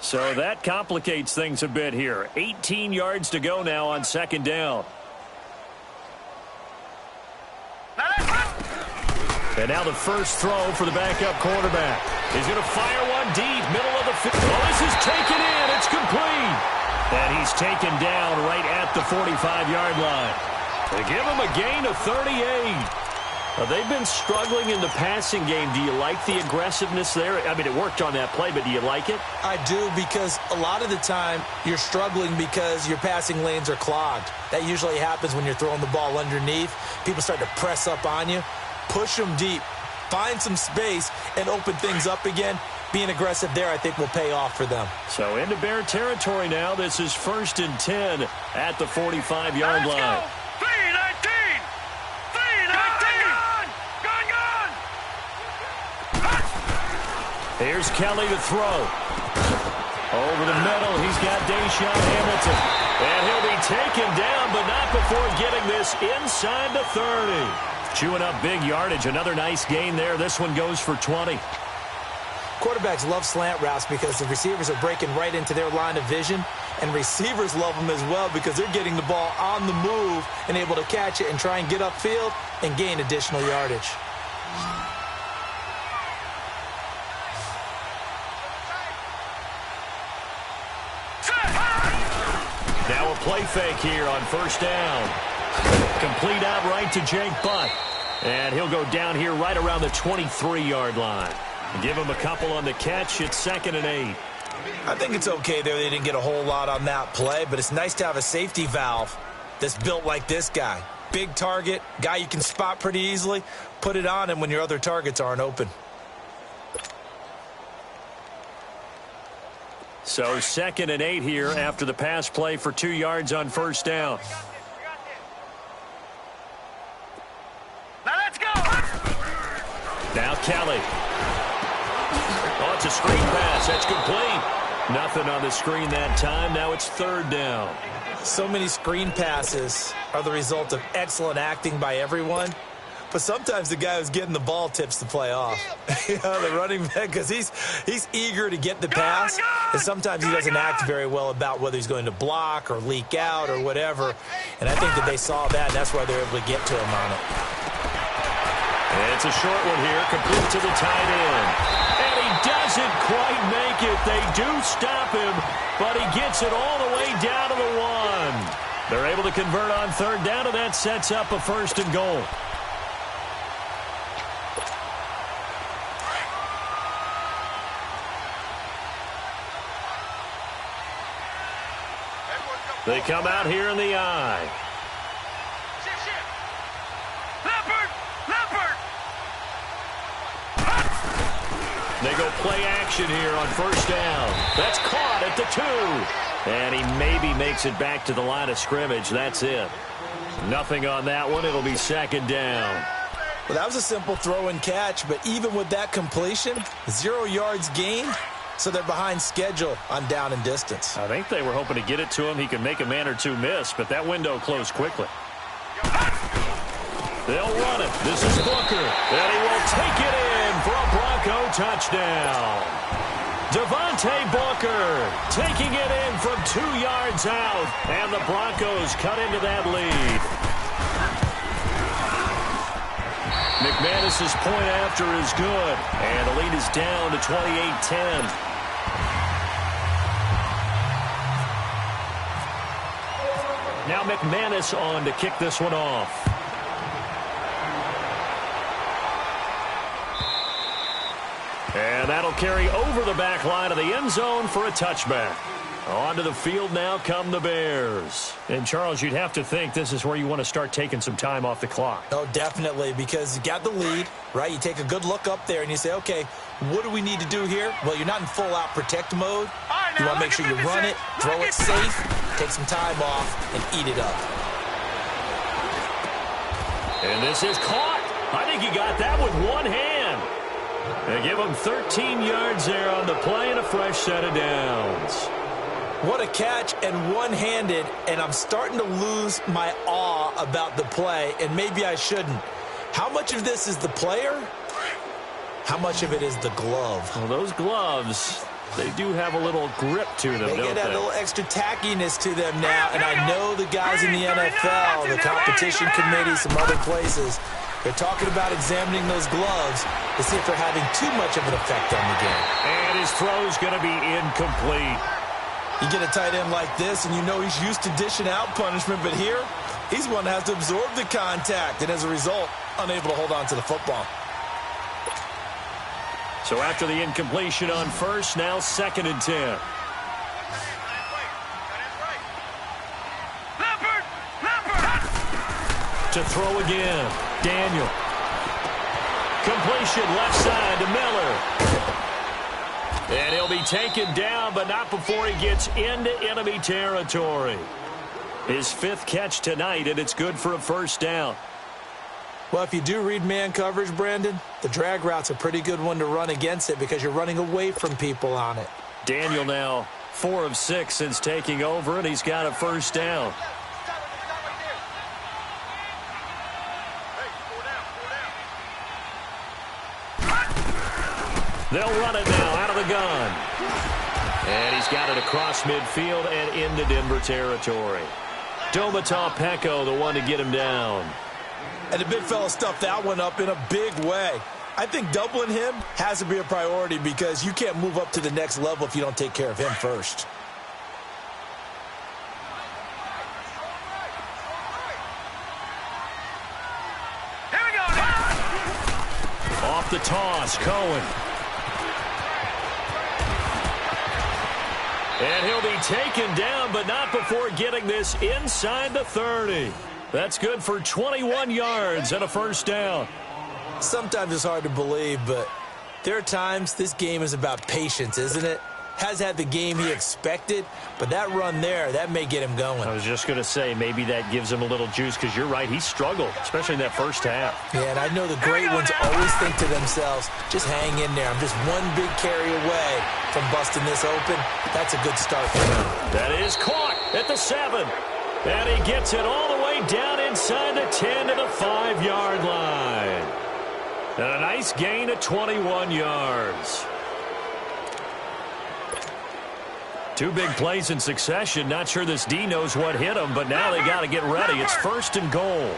So that complicates things a bit here. 18 yards to go now on second down. And now the first throw for the backup quarterback. He's going to fire one deep, middle of the field. Oh, this is taken in. It's complete. And he's taken down right at the 45-yard line. They give him a gain of 38. They've been struggling in the passing game. Do you like the aggressiveness there? I mean, it worked on that play, but do you like it?
I do, because a lot of the time you're struggling because your passing lanes are clogged. That usually happens when you're throwing the ball underneath. People start to press up on you. Push them deep. Find some space and open things up again. Being aggressive there, I think, will pay off for them.
So into Bear territory now. This is 1st and 10 at the 45-yard line.
Go. 3-19. 3-19.
Here's Kelly to throw. Over the middle, he's got Deshaun Hamilton. And he'll be taken down, but not before getting this inside the 30. Chewing up big yardage. Another nice gain there. This one goes for 20.
Quarterbacks love slant routes because the receivers are breaking right into their line of vision. And receivers love them as well because they're getting the ball on the move and able to catch it and try and get upfield and gain additional yardage.
Now a play fake here on first down. Complete out right to Jake Butt. And he'll go down here right around the 23-yard line. Give him a couple on the catch. It's 2nd and 8.
I think it's okay there. They didn't get a whole lot on that play, but it's nice to have a safety valve that's built like this guy. Big target, guy you can spot pretty easily. Put it on him when your other targets aren't open.
So 2nd and 8 here after the pass play for 2 yards on first down.
Now let's go.
Now Kelly. Oh, it's a screen pass. That's complete. Nothing on the screen that time. Now it's 3rd down.
So many screen passes are the result of excellent acting by everyone. But sometimes the guy who's getting the ball tips the play off. The running back, because he's eager to get the pass. And sometimes he doesn't act very well about whether he's going to block or leak out or whatever. And I think that they saw that, and that's why they're able to get to him on it.
And it's a short one here, complete to the tight end. And he doesn't quite make it. They do stop him, but he gets it all the way down to the 1. They're able to convert on 3rd down, and that sets up a 1st and goal. They come out here in the eye. They go play action here on first down. That's caught at the 2. And he maybe makes it back to the line of scrimmage. That's it. Nothing on that one. It'll be second down.
Well, that was a simple throw and catch, but even with that completion, 0 yards gained, so they're behind schedule on down and distance.
I think they were hoping to get it to him. He can make a man or two miss, but that window closed quickly. They'll run it. This is Booker, and he will take it in for a Bronco touchdown. Devontae Booker taking it in from 2 yards out, and the Broncos cut into that lead. McManus's point after is good, and the lead is down to 28-10. Now McManus on to kick this one off. And that'll carry over the back line of the end zone for a touchback. Onto the field now come the Bears. And, Charles, you'd have to think this is where you want to start taking some time off the clock.
Oh, definitely, because you got the lead, right? You take a good look up there and you say, okay, what do we need to do here? Well, you're not in full-out protect mode. You want to make sure you run it, throw it safe, take some time off, and eat it up.
And this is caught. I think he got that with one hand. They give him 13 yards there on the play and a fresh set of downs.
What a catch and one-handed, and I'm starting to lose my awe about the play, and maybe I shouldn't. How much of this is the player? How much of it is the glove?
Well, those gloves, they do have a little grip to them, don't they?
They get that little extra tackiness to them now, and I know the guys in the NFL, the competition committee, some other places, they're talking about examining those gloves to see if they're having too much of an effect on the game.
And his throw's going to be incomplete.
You get a tight end like this, and you know he's used to dishing out punishment, but here, he's one that has to absorb the contact, and as a result, unable to hold on to the football.
So after the incompletion on first, now 2nd and 10. To throw again, Daniel. Completion left side to Miller. And he'll be taken down, but not before he gets into enemy territory. His 5th catch tonight, and it's good for a first down.
Well, if you do read man coverage, Brandon, the drag route's a pretty good one to run against it because you're running away from people on it.
Daniel now 4 of 6 since taking over, and he's got a first down. They'll run it now out of the gun. And he's got it across midfield and into Denver territory. Domata Peko, the one to get him down.
And the big fella stuffed that one up in a big way. I think doubling him has to be a priority because you can't move up to the next level if you don't take care of him first.
Here we go now.
Off the toss, Cohen. And he'll be taken down, but not before getting this inside the 30. That's good for 21 yards and a first down.
Sometimes it's hard to believe, but there are times this game is about patience, isn't it? Has had the game he expected, but that run there, that may get him going.
I was just going to say, maybe that gives him a little juice, because you're right, he struggled, especially in that first half.
Yeah, and I know the great ones always think to themselves, just hang in there. I'm just one big carry away from busting this open. That's a good start for him.
That is caught at the 7. And he gets it all the way down inside the 10 to the 5-yard line. And a nice gain of 21 yards. 2 big plays in succession. Not sure this D knows what hit him, but now they got to get ready. It's 1st and goal.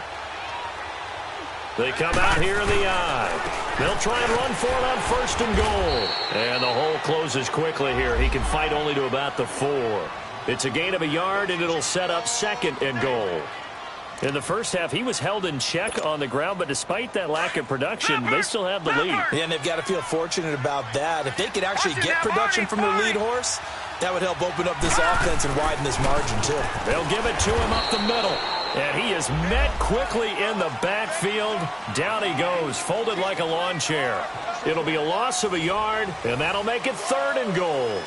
They come out here in the eye. They'll try and run for it on 1st and goal. And the hole closes quickly here. He can fight only to about the 4. It's a gain of a yard, and it'll set up 2nd and goal. In the first half, he was held in check on the ground, but despite that lack of production, they still have the lead.
Yeah, and they've got to feel fortunate about that. If they could actually get production from their lead horse, that would help open up this offense and widen this margin, too.
They'll give it to him up the middle. And he is met quickly in the backfield. Down he goes, folded like a lawn chair. It'll be a loss of a yard, and that'll make it 3rd and goal.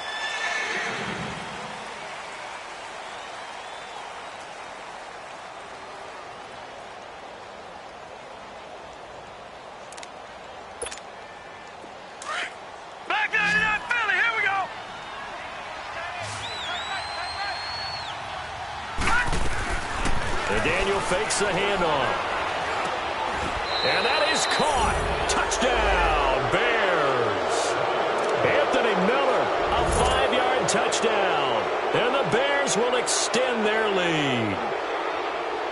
Back out of that Philly. Here we go.
And Daniel fakes the handoff. And that is caught. Touchdown, Bears. Anthony Miller, a 5-yard touchdown. And the Bears will extend their lead.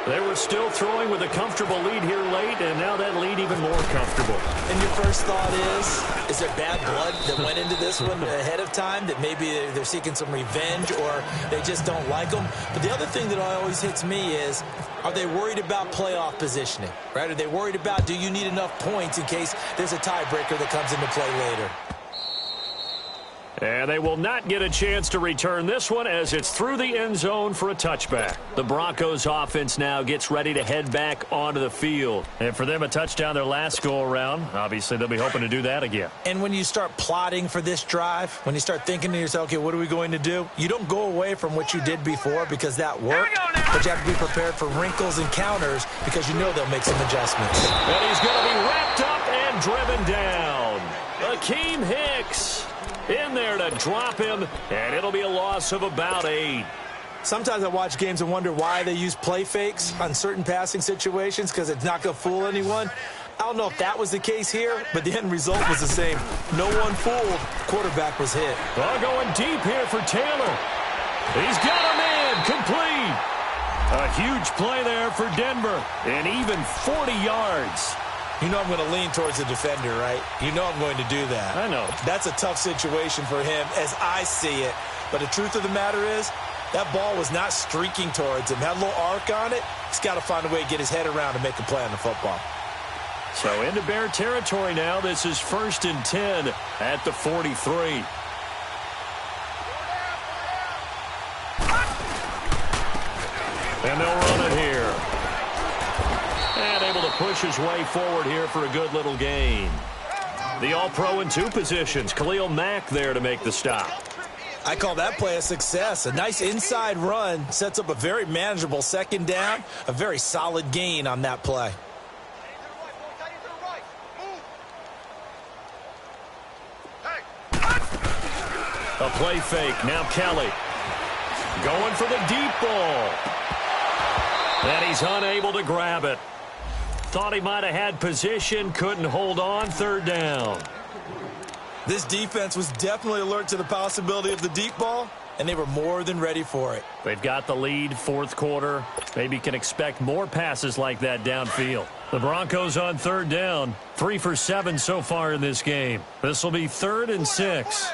They were still throwing with a comfortable lead here late, and now that lead even more comfortable.
And your first thought is there bad blood that went into this one ahead of time, that maybe they're seeking some revenge or they just don't like them? But the other thing that always hits me is, are they worried about playoff positioning, right? Are they worried about, do you need enough points in case there's a tiebreaker that comes into play later?
And they will not get a chance to return this one as it's through the end zone for a touchback. The Broncos offense now gets ready to head back onto the field. And for them, a touchdown their last go-around. Obviously, they'll be hoping to do that again.
And when you start plotting for this drive, when you start thinking to yourself, okay, what are we going to do? You don't go away from what you did before because that worked. But you have to be prepared for wrinkles and counters because you know they'll make some adjustments.
And he's going to be wrapped up and driven down. Akeem Hicks in there to drop him, and it'll be a loss of about 8.
Sometimes I watch games and wonder why they use play fakes on certain passing situations because it's not going to fool anyone. I don't know if that was the case here, but the end result was the same. No one fooled. Quarterback was hit.
Well, going deep here for Taylor. He's got him in. Complete. A huge play there for Denver, and even 40 yards.
You know I'm going to lean towards the defender, right? You know I'm going to do that.
I know.
That's a tough situation for him as I see it. But the truth of the matter is, that ball was not streaking towards him. Had a little arc on it. He's got to find a way to get his head around and make a play on the football.
So into Bear territory now. This is 1st and 10 at the 43. And they'll run it here. And able to push his way forward here for a good little gain. The All-Pro in 2 positions. Khalil Mack there to make the stop.
I call that play a success. A nice inside run sets up a very manageable 2nd down. A very solid gain on that play.
A play fake. Now Kelly going for the deep ball. And he's unable to grab it. Thought he might have had position, couldn't hold on. 3rd down.
This defense was definitely alert to the possibility of the deep ball, and they were more than ready for it.
They've got the lead, 4th quarter. Maybe can expect more passes like that downfield. The Broncos on 3rd down. 3 for 7 so far in this game. This will be 3rd and 6.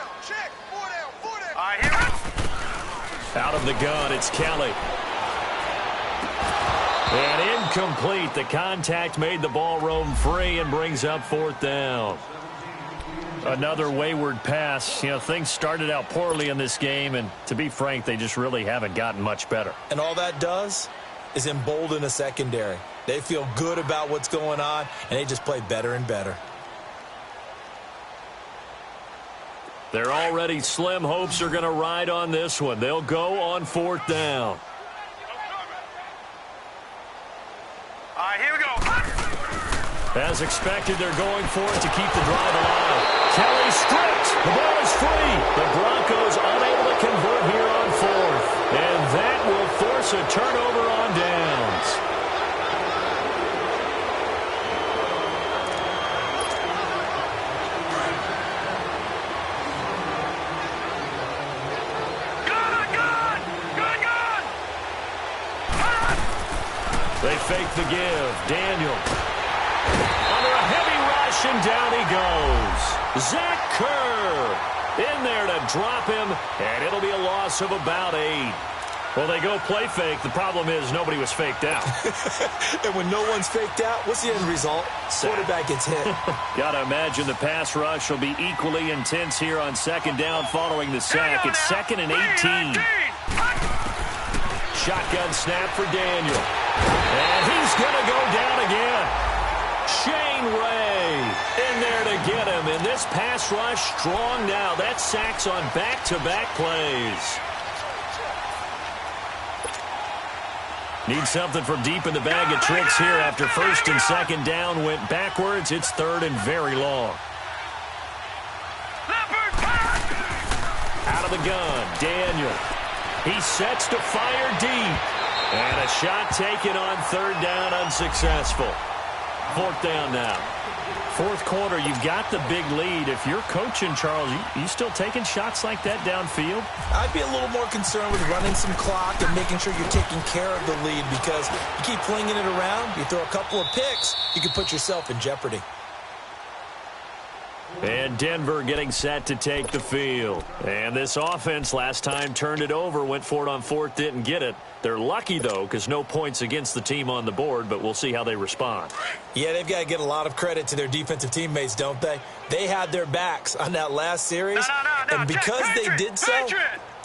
Out of the gun, it's Kelly. And incomplete. The contact made the ball roam free and brings up 4th down. Another wayward pass. You know, things started out poorly in this game, and to be frank, they just really haven't gotten much better.
And all that does is embolden a secondary. They feel good about what's going on, and they just play better and better.
Their already slim hopes are going to ride on this one. They'll go on 4th down.
All right, here we go.
As expected, they're going for it to keep the drive alive. Kelly stripped. The ball is free. The Broncos unable to convert here on 4th. And that will force a turnover on downs. They fake the give. Daniel. Under a heavy rush, and down he goes. Zach Kerr in there to drop him, and it'll be a loss of about 8. Well, they go play fake. The problem is nobody was faked out.
And when no one's faked out, what's the end result? Quarterback gets hit.
Got to imagine the pass rush will be equally intense here on 2nd down following the sack. It's 2nd and 18. Shotgun snap for Daniel. And he's going to go down again. Shane Ray in there to get him. And this pass rush strong now. That's sacks on back-to-back plays. Need something from deep in the bag of tricks here after first and second down went backwards. It's third and very long. Out of the gun, Daniel. He sets to fire deep. And a shot taken on third down, unsuccessful. Fourth down now. Fourth quarter, you've got the big lead. If you're coaching, Charles, you still taking shots like that downfield?
I'd be a little more concerned with running some clock and making sure you're taking care of the lead, because you keep flinging it around, you throw a couple of picks, you can put yourself in jeopardy.
And Denver getting set to take the field. And this offense last time turned it over, went for it on fourth, didn't get it. They're lucky, though, because no points against the team on the board, but we'll see how they respond.
Yeah, they've got to get a lot of credit to their defensive teammates, don't they? They had their backs on that last series, and because they did so,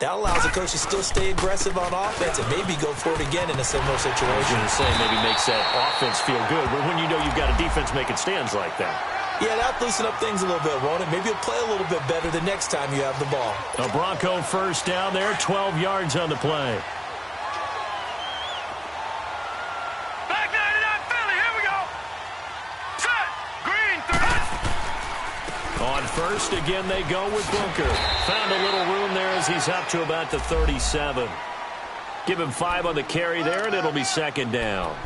that allows the coach to still stay aggressive on offense and maybe go for it again in a similar situation.
I was going to say, maybe makes that offense feel good, but when you know you've got a defense making stands like that.
Yeah, that'll loosen up things a little bit, won't it? Maybe you'll play a little bit better the next time you have the ball.
A Bronco first down there, 12 yards on the play.
Back 99 Philly, here we go. Set, green, 3.
On first, again, they go with Booker. Found a little room there as he's up to about the 37. Give him 5 on the carry there, and it'll be second down.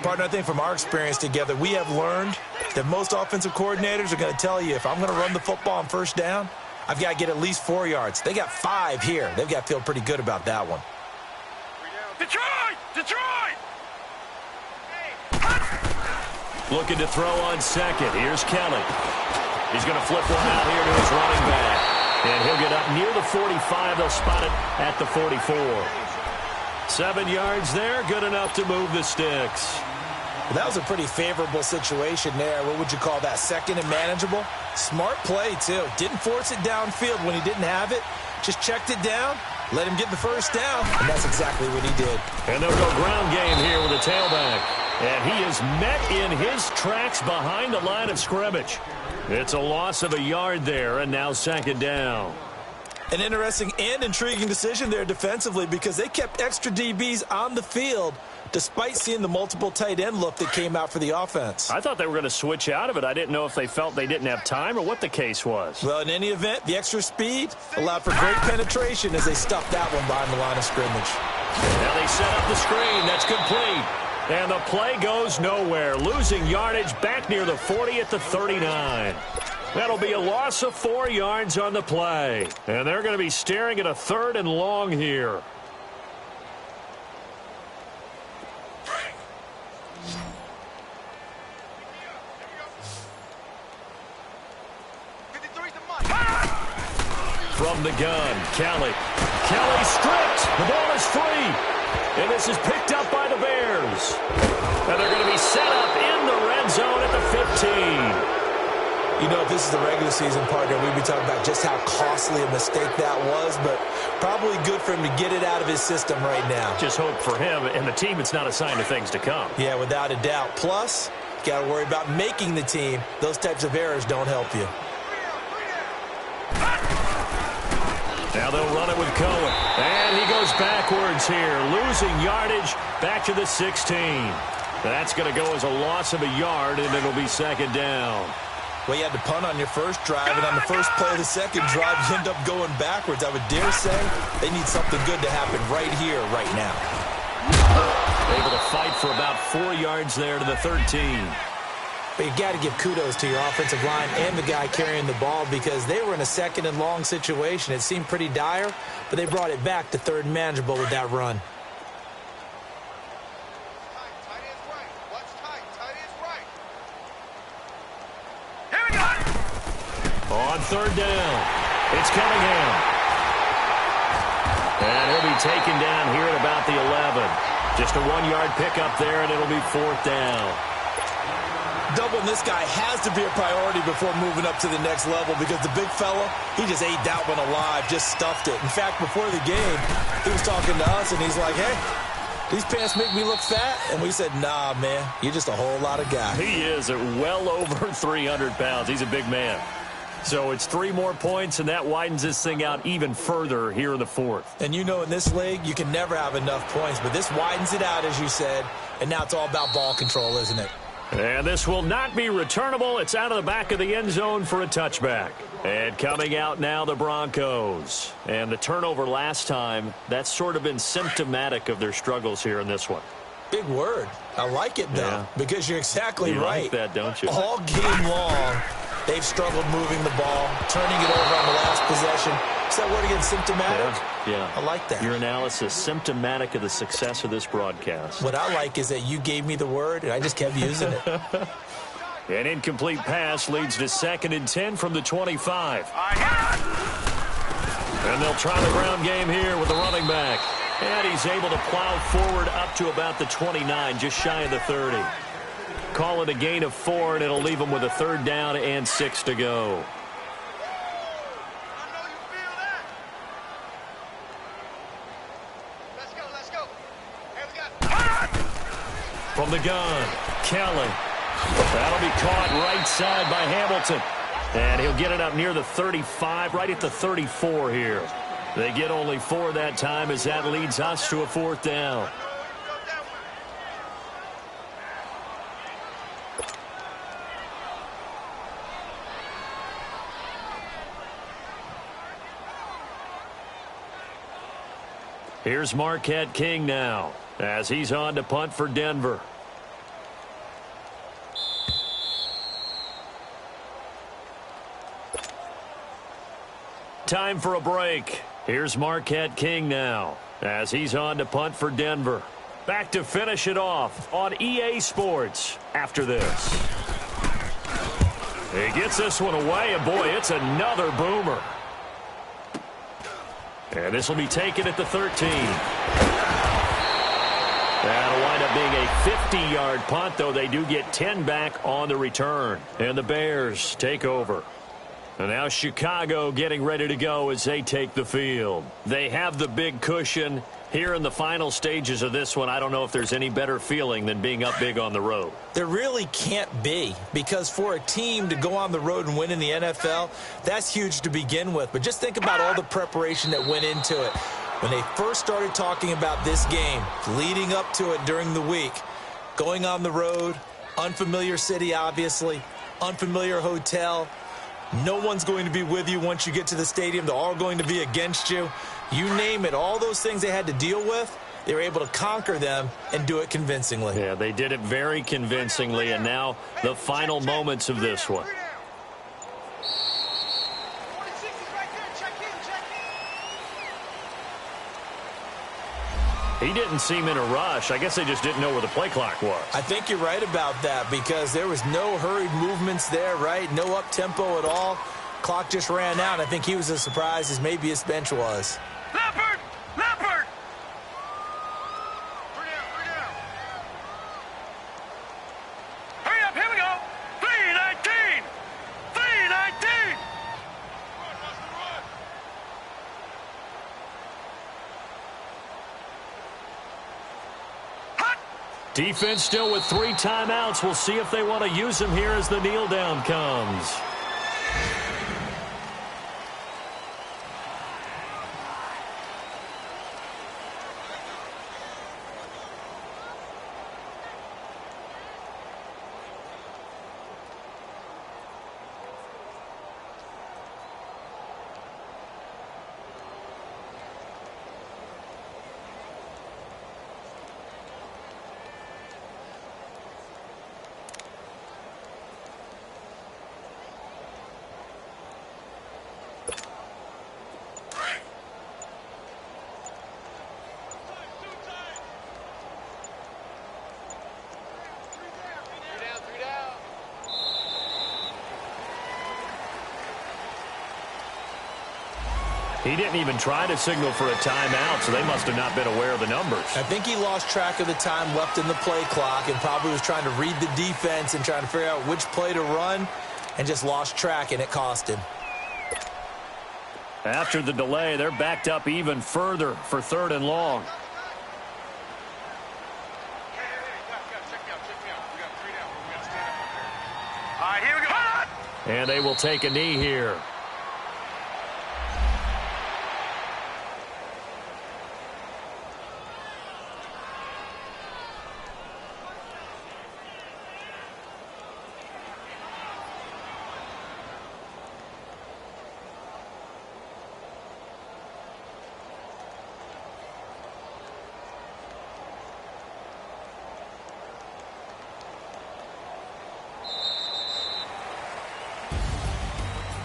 Partner, I think from our experience together, we have learned that most offensive coordinators are going to tell you, if I'm going to run the football on first down, I've got to get at least 4 yards. They got 5 here. They've got to feel pretty good about that one.
Detroit! Detroit!
Looking to throw on second. Here's Kelly. He's going to flip one out here to his running back. And he'll get up near the 45. They'll spot it at the 44. 7 yards there, good enough to move the sticks.
Well, that was a pretty favorable situation there. What would you call that? Second and manageable? Smart play, too. Didn't force it downfield when he didn't have it. Just checked it down, let him get the first down, and that's exactly what he did.
And they'll go ground game here with a tailback. And he is met in his tracks behind the line of scrimmage. It's a loss of a yard there, and now second down.
An interesting and intriguing decision there defensively, because they kept extra DBs on the field despite seeing the multiple tight end look that came out for the offense.
I thought they were going to switch out of it. I didn't know if they felt they didn't have time or what the case was.
Well, in any event, the extra speed allowed for great penetration as they stuffed that one behind the line of scrimmage.
Now they set up the screen. That's complete. And the play goes nowhere. Losing yardage back near the 40 at the 39. That'll be a loss of 4 yards on the play. And they're going to be staring at a third and long here. From the gun, Kelly. Kelly stripped. The ball is free. And this is picked up by the Bears. And they're going to be set up in the red zone at the 15.
You know, if this is the regular season, partner, we'd be talking about just how costly a mistake that was, but probably good for him to get it out of his system right now.
Just hope for him and the team it's not a sign of things to come.
Yeah, without a doubt. Plus, you got to worry about making the team. Those types of errors don't help you.
Now they'll run it with Cohen. And he goes backwards here, losing yardage back to the 16. That's going to go as a loss of a yard, and it'll be second down.
Well, you had to punt on your first drive, and on the first play of the second drive, you end up going backwards. I would dare say they need something good to happen right here, right now.
Able to fight for about 4 yards there to the 13.
But you got to give kudos to your offensive line and the guy carrying the ball, because they were in a second and long situation. It seemed pretty dire, but they brought it back to third and manageable with that run.
On third down, it's Cunningham. And he'll be taken down here at about the 11. Just a 1-yard pickup there, and it'll be fourth down.
Doubling this guy has to be a priority before moving up to the next level, because the big fella, he just ate that one alive, just stuffed it. In fact, before the game, he was talking to us, and he's like, hey, these pants make me look fat. And we said, nah, man, you're just a whole lot of guy.
He is at well over 300 pounds. He's a big man. So it's 3 more points, and that widens this thing out even further here in the fourth.
And you know, in this league, you can never have enough points, but this widens it out, as you said, and now it's all about ball control, isn't it?
And this will not be returnable. It's out of the back of the end zone for a touchback. And coming out now, the Broncos. And the turnover last time, that's sort of been symptomatic of their struggles here in this one.
Big word. I like it, though, because you're exactly right.
You like that, don't you?
All game long, they've struggled moving the ball, turning it over on the last possession. Is that word again, symptomatic?
Yeah.
I like that.
Your analysis, symptomatic of the success of this broadcast.
What I like is that you gave me the word, and I just kept using it.
An incomplete pass leads to 2nd and 10 from the 25. And they'll try the ground game here with the running back. And he's able to plow forward up to about the 29, just shy of the 30. Call it a gain of 4, and it'll leave him with a 3rd down and 6 to go. From the gun, Kelly. That'll be caught right side by Hamilton. And he'll get it up near the 35, right at the 34 here. They get only 4 that time as that leads us to a 4th down. Here's Marquette King now as he's on to punt for Denver. Time for a break. Here's Marquette King now as he's on to punt for Denver. Back to finish it off on EA Sports after this. He gets this one away, and boy, it's another boomer. And this will be taken at the 13. That'll wind up being a 50-yard punt, though they do get 10 back on the return. And the Bears take over. And now Chicago getting ready to go as they take the field. They have the big cushion. Here in the final stages of this one, I don't know if there's any better feeling than being up big on the road.
There really can't be, because for a team to go on the road and win in the NFL, that's huge to begin with. But just think about all the preparation that went into it. When they first started talking about this game, leading up to it during the week, going on the road, unfamiliar city, obviously, unfamiliar hotel. No one's going to be with you once you get to the stadium. They're all going to be against you. You name it, all those things they had to deal with, they were able to conquer them and do it convincingly.
Yeah, they did it very convincingly, and now the final moments of this one. He didn't seem in a rush. I guess they just didn't know where the play clock was.
I think you're right about that, because there was no hurried movements there, right? No up-tempo at all. Clock just ran out. I think he was as surprised as maybe his bench was.
Leopard! Leopard! Hurry up, here we go! 3:19! 3:19! Hot!
Defense still with 3 timeouts. We'll see if they want to use them here as the kneel down comes. He didn't even try to signal for a timeout, so they must have not been aware of the numbers.
I think he lost track of the time left in the play clock and probably was trying to read the defense and trying to figure out which play to run, and just lost track, and it cost him.
After the delay, they're backed up even further for 3rd and long. And they will take a knee here.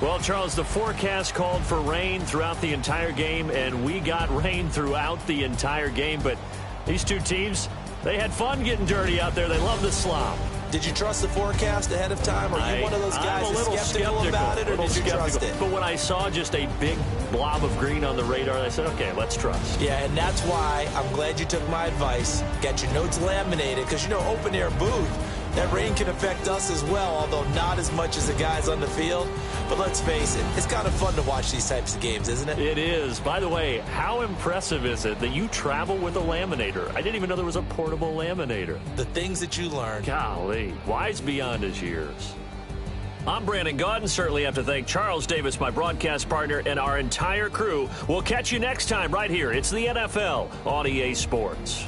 Well, Charles, the forecast called for rain throughout the entire game, and we got rain throughout the entire game. But these two teams, they had fun getting dirty out there. They love the slop.
Did you trust the forecast ahead of time? Are you one of those guys that's skeptical about it, or did you trust it?
But when I saw just a big blob of green on the radar, I said, okay, let's trust.
Yeah, and that's why I'm glad you took my advice. Get your notes laminated, because, you know, open-air booth, that rain can affect us as well, although not as much as the guys on the field. But let's face it, it's kind of fun to watch these types of games, isn't it?
It is. By the way, how impressive is it that you travel with a laminator? I didn't even know there was a portable laminator.
The things that you learn.
Golly, wise beyond his years. I'm Brandon Gaudin. Certainly have to thank Charles Davis, my broadcast partner, and our entire crew. We'll catch you next time right here. It's the NFL on EA Sports.